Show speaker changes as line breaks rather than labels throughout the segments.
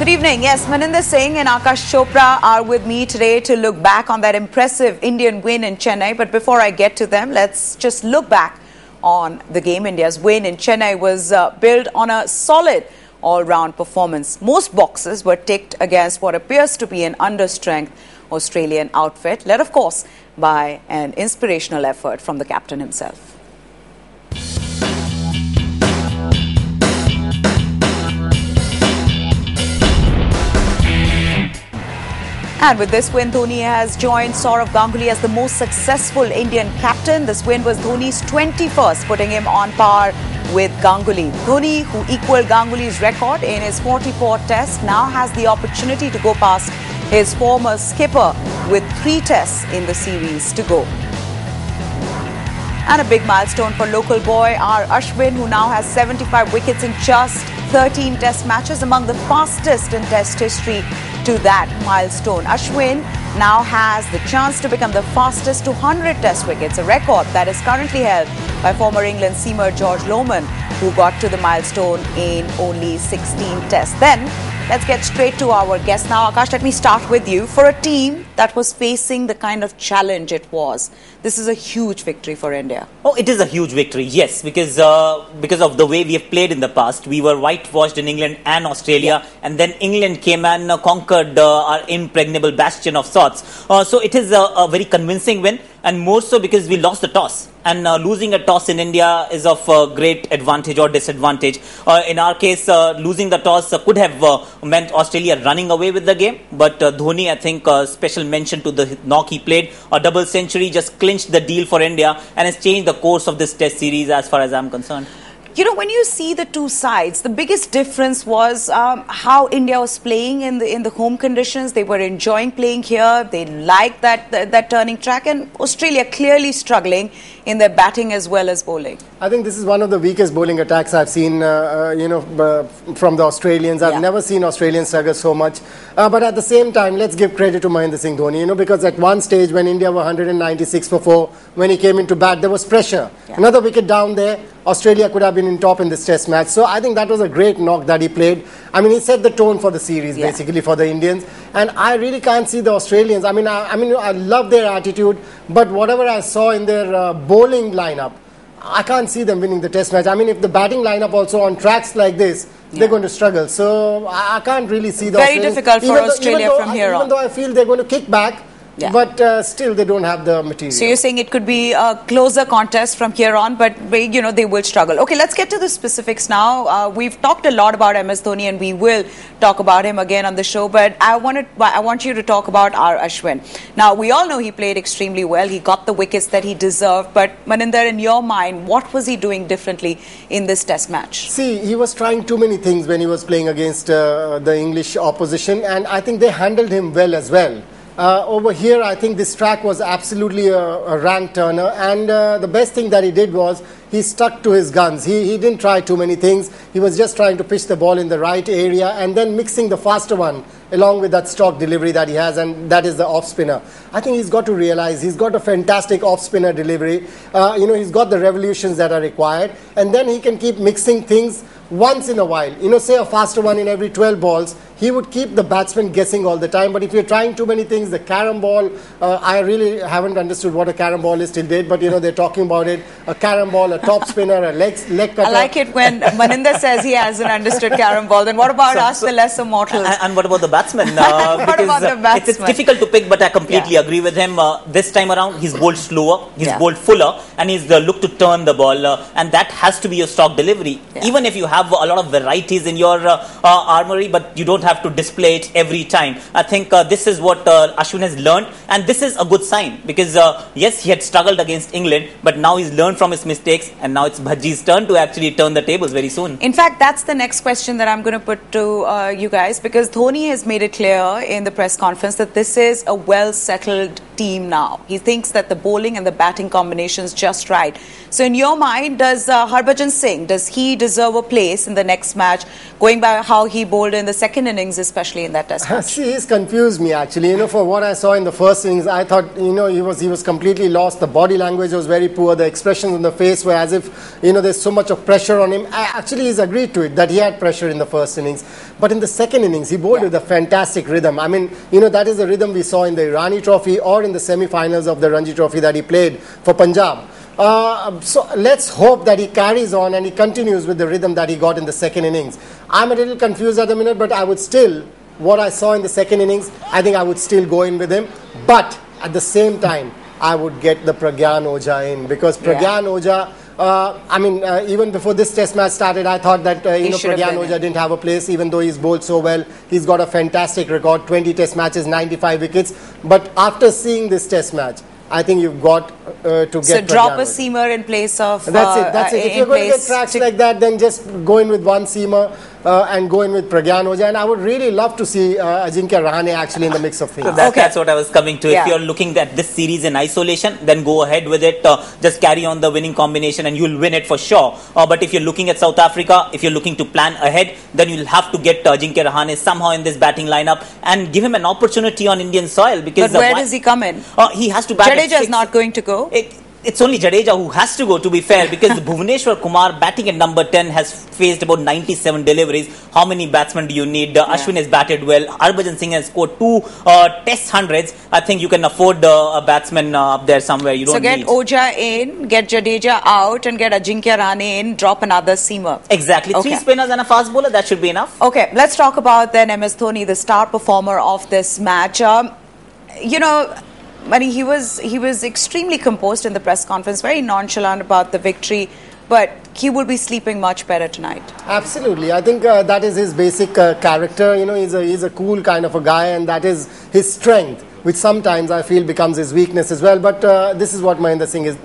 Good evening. Yes, Maninder Singh and Akash Chopra are with me today to look back on that impressive Indian win in Chennai. But before I get to them, let's just look back on the game. India's win in Chennai was built on a solid all-round performance. Most boxes were ticked against what appears to be an understrength Australian outfit, led of course by an inspirational effort from the captain himself. And with this win, Dhoni has joined Sourav Ganguly as the most successful Indian captain. This win was Dhoni's 21st, putting him on par with Ganguly. Dhoni, who equaled Ganguly's record in his 44 tests, now has the opportunity to go past his former skipper with 3 tests in the series to go. And a big milestone for local boy R. Ashwin, who now has 75 wickets in just 13 test matches, among the fastest in test history to that milestone. Ashwin now has the chance to become the fastest to 100 test wickets, a record that is currently held by former England seamer George Lohmann, who got to the milestone in only 16 tests. Then, let's get straight to our guest now. Akash, let me start with you. For a team that was facing the kind of challenge it was, this is a huge victory for India.
Oh, it is a huge victory, yes, because of the way we have played in the past. We were whitewashed in England and Australia, and then England came and conquered our impregnable bastion of sorts. So it is a very convincing win, and more so because we lost the toss. And losing a toss in India is of great advantage or disadvantage. In our case, losing the toss could have meant Australia running away with the game. But Dhoni, I think, special mention to the knock he played. A double century just clinched the deal for India and has changed the course of this test series as far as I'm concerned.
You know, when you see the two sides, the biggest difference was how India was playing in the home conditions. They were enjoying playing here. They liked that turning track, and Australia clearly struggling in their batting as well as bowling.
I think this is one of the weakest bowling attacks I've seen, from the Australians. I've never seen Australians struggle so much. But at the same time, let's give credit to Mahendra Singh Dhoni, because at one stage when India were 196 for 4, when he came into bat, there was pressure. Another wicket down there, Australia could have been in top in this test match. So I think that was a great knock that he played. I mean, he set the tone for the series, basically, for the Indians. And I really can't see the Australians. I love their attitude, but whatever I saw in their bowling lineup, I can't see them winning the test match. I mean, if the batting lineup also on tracks like this, they're going to struggle. So I can't really see the
Very difficult for Australia from here on.
Even though I feel they're going to kick back, but still they don't have the material.
So you're saying it could be a closer contest from here on, but they will struggle. Okay, let's get to the specifics now. We've talked a lot about MS Dhoni, and we will talk about him again on the show, but I want you to talk about R. Ashwin. Now, we all know he played extremely well. He got the wickets that he deserved, but Maninder, in your mind, what was he doing differently in this test match?
See, he was trying too many things when he was playing against the English opposition, and I think they handled him well as well. Over here, I think this track was absolutely a rank turner, and the best thing that he did was he stuck to his guns. He didn't try too many things. He was just trying to pitch the ball in the right area and then mixing the faster one along with that stock delivery that he has, and that is the off-spinner. I think he's got to realize he's got a fantastic off-spinner delivery. He's got the revolutions that are required, and then he can keep mixing things once in a while. Say a faster one in every 12 balls. He would keep the batsman guessing all the time. But if you're trying too many things, the carom ball, I really haven't understood what a carom ball is till date. But, they're talking about it. A carom ball, a top spinner, a leg cutter.
I like it when Maninder says he hasn't understood carom ball. Then what about us, the lesser mortals?
And what about the batsman?
What about the batsman?
It's difficult to pick, but I completely agree with him. This time around, he's bowled slower, he's bowled fuller, and he's looked to turn the ball. And that has to be your stock delivery. Even if you have a lot of varieties in your armory, but you don't have to display it every time. I think this is what Ashwin has learned, and this is a good sign because yes, he had struggled against England, but now he's learned from his mistakes, and now it's Bhaji's turn to actually turn the tables very soon.
In fact, that's the next question that I'm going to put to you guys, because Dhoni has made it clear in the press conference that this is a well-settled team now. He thinks that the bowling and the batting combination's just right. So in your mind, does Harbhajan Singh, does he deserve a place in the next match, going by how he bowled in the second innings, especially in that test match?
See, he's confused me actually. For what I saw in the first innings, I thought, he was completely lost. The body language was very poor. The expressions on the face were as if, there's so much of pressure on him. Actually, he's agreed to it, that he had pressure in the first innings. But in the second innings, he bowled with a fantastic rhythm. I mean, that is the rhythm we saw in the Irani Trophy or in the semi-finals of the Ranji Trophy that he played for Punjab. So let's hope that he carries on and he continues with the rhythm that he got in the second innings. I'm a little confused at the minute, but I would still, what I saw in the second innings, I think I would still go in with him. But at the same time, I would get the Pragyan Ojha in, because Pragyan Ojha, even before this test match started, I thought that Pragyan Ojha didn't have a place, even though he's bowled so well. He's got a fantastic record, 20 test matches, 95 wickets. But after seeing this test match, I think you've got to get
So drop
Pragyan
a seamer in place of...
That's it. If you're going to get tracks like that, then just go in with one seamer and go in with Pragyan Ojha. And I would really love to see Ajinkya Rahane actually in the mix of things.
So that's what I was coming to. If you're looking at this series in isolation, then go ahead with it. Just carry on the winning combination and you'll win it for sure. But if you're looking at South Africa, if you're looking to plan ahead, then you'll have to get Ajinkya Rahane somehow in this batting lineup and give him an opportunity on Indian soil. Because
but where does he come in?
He has to bat.
Jadeja is not going to go.
It's only Jadeja who has to go, to be fair, because Bhuvneshwar Kumar batting at number 10 has faced about 97 deliveries. How many batsmen do you need? Ashwin has batted well. Harbhajan Singh has scored 2 test hundreds. I think you can afford a batsman up there somewhere. You don't
So get
need.
Ojha in, get Jadeja out and get Ajinkya Rahane in, drop another seamer.
Exactly. 3 spinners and a fast bowler, that should be enough.
Okay, let's talk about then MS Dhoni, the star performer of this match. He was extremely composed in the press conference, very nonchalant about the victory, but he will be sleeping much better tonight.
Absolutely. I think that is his basic character. He's a cool kind of a guy, and that is his strength, which sometimes I feel becomes his weakness as well. But this is what Mahendra Singh is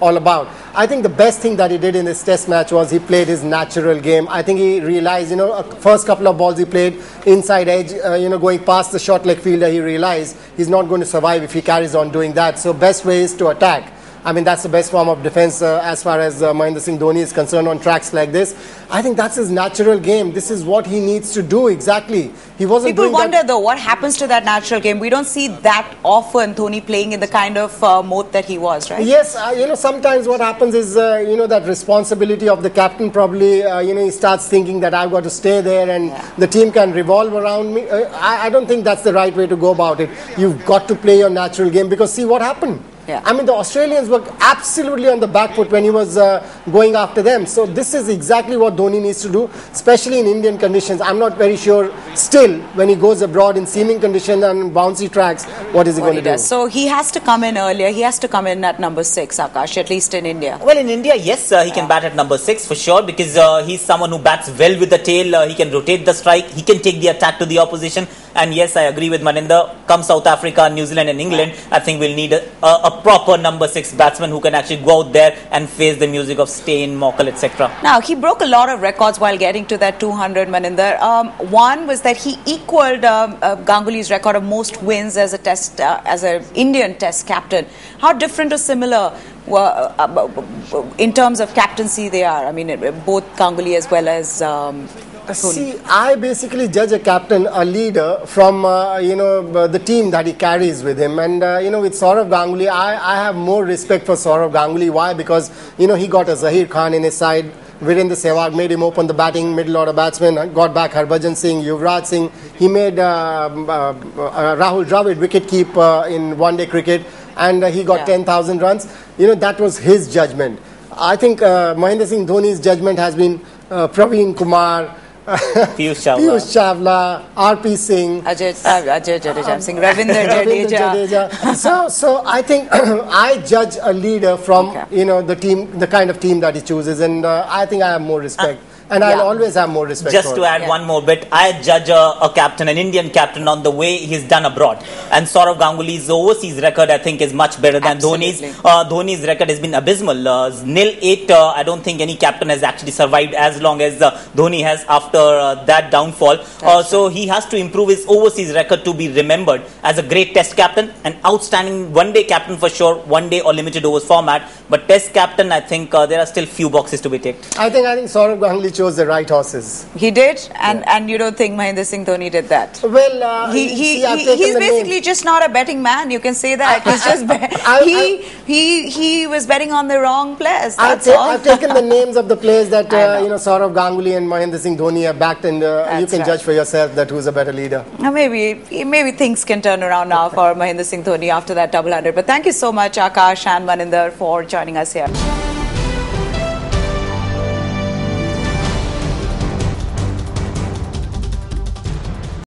all about. I think the best thing that he did in this test match was he played his natural game. I think he realized, first couple of balls he played inside edge, going past the short leg fielder, he realized he's not going to survive if he carries on doing that. So best way is to attack. I mean, that's the best form of defense as far as Mahendra Singh Dhoni is concerned on tracks like this. I think that's his natural game. This is what he needs to do exactly. He wasn't.
People wonder though, what happens to that natural game? We don't see that often Dhoni playing in the kind of mode that he was, right?
Yes, sometimes what happens is, that responsibility of the captain probably, he starts thinking that I've got to stay there and the team can revolve around me. I don't think that's the right way to go about it. You've got to play your natural game, because see what happened.
Yeah.
I mean, the Australians were absolutely on the back foot when he was going after them. So this is exactly what Dhoni needs to do, especially in Indian conditions. I'm not very sure still when he goes abroad in seaming conditions and bouncy tracks, what is he going to do?
So he has to come in earlier. He has to come in at number 6, Akash, at least in India.
Well, in India, yes, he can bat at number 6 for sure, because he's someone who bats well with the tail. He can rotate the strike. He can take the attack to the opposition. And yes, I agree with Maninder. Come South Africa, New Zealand and England, I think we'll need a proper number 6 batsman who can actually go out there and face the music of Steyn, Mockle, etc.
Now, he broke a lot of records while getting to that 200, Maninder. One was that he equaled Ganguly's record of most wins as an Indian test captain. How different or similar in terms of captaincy they are? I mean, both Ganguly as well as
See, I basically judge a captain, a leader from, the team that he carries with him. And, with Sourav Ganguly, I have more respect for Sourav Ganguly. Why? Because, he got a Zahir Khan in his side. Virendra Sehwag made him open the batting, middle order batsman, got back Harbhajan Singh, Yuvraj Singh. He made Rahul Dravid wicket keep in one-day cricket, and he got 10,000 runs. That was his judgment. I think Mahendra Singh Dhoni's judgment has been Praveen Kumar,
Piyush
Chawla, R.P. Singh,
Ajay Jadeja Singh, Ravindra Jadeja.
So I think I judge a leader from the team, the kind of team that he chooses, and I think I have more respect. And I'll always have more respect
Just
for
to add one more bit, I judge a captain, an Indian captain, on the way he's done abroad. And Sourav Ganguly's overseas record, I think, is much better than Dhoni's. Dhoni's record has been abysmal. 0-8, I don't think any captain has actually survived as long as Dhoni has after that downfall. So he has to improve his overseas record to be remembered as a great test captain, an outstanding one-day captain for sure, one-day or limited overs format. But test captain, I think there are still few boxes to be ticked.
I think Sourav Ganguly chose the right horses.
He did, and you don't think Mahendra Singh Dhoni did that?
Well,
he's basically just not a betting man. You can say that. He's just he was betting on the wrong players. That's all.
I've taken the names of the players that Saurav Ganguly and Mahendra Singh Dhoni have backed, and you can judge for yourself that who's a better leader.
Maybe things can turn around now for Mahendra Singh Dhoni after that double-hundred. But thank you so much, Akash and Maninder, for joining us here.